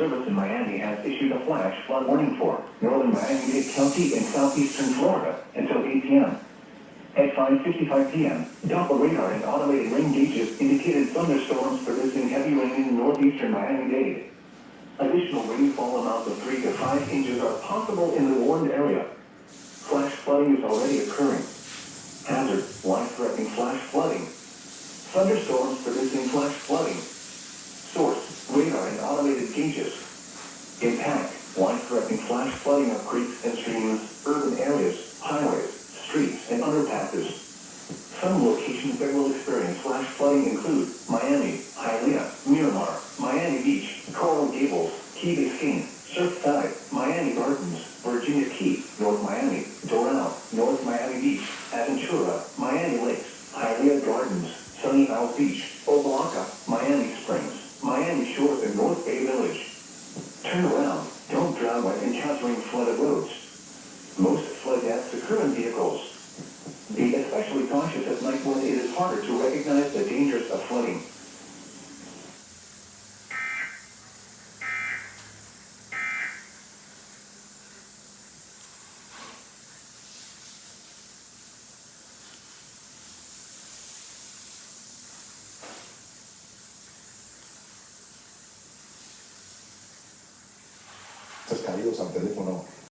Service in Miami has issued a flash flood warning for northern Miami-Dade County and southeastern Florida until 8 p.m. At 5:55 p.m., Doppler radar and automated rain gauges indicated thunderstorms producing heavy rain in northeastern Miami-Dade. Additional rainfall amounts of 3 to 5 inches are possible in the warned area. Flash flooding is already occurring. Hazard, life-threatening flash flooding. Thunderstorms producing flash flooding. Source, radar and automated gauges. Impact, life-threatening flash flooding of creeks and streams, urban areas, highways, streets, and underpasses. Some locations that will experience flash flooding include Miami, Hialeah, Miramar, Miami Beach, Coral Gables, Key Biscayne, Surfside, Miami Gardens, Virginia Key, North Miami, Doral, North Miami Beach, Aventura, Miami Lakes, Hialeah Gardens, Sunny Isles Beach, Oaxaca, Miami Springs, Miami Shores, and North Bay Village. Turn around. Don't drown when encountering flooded roads. Most flood deaths occur in vehicles. Be especially cautious at night when it is harder to recognize the dangers of flooding. Caídos al teléfono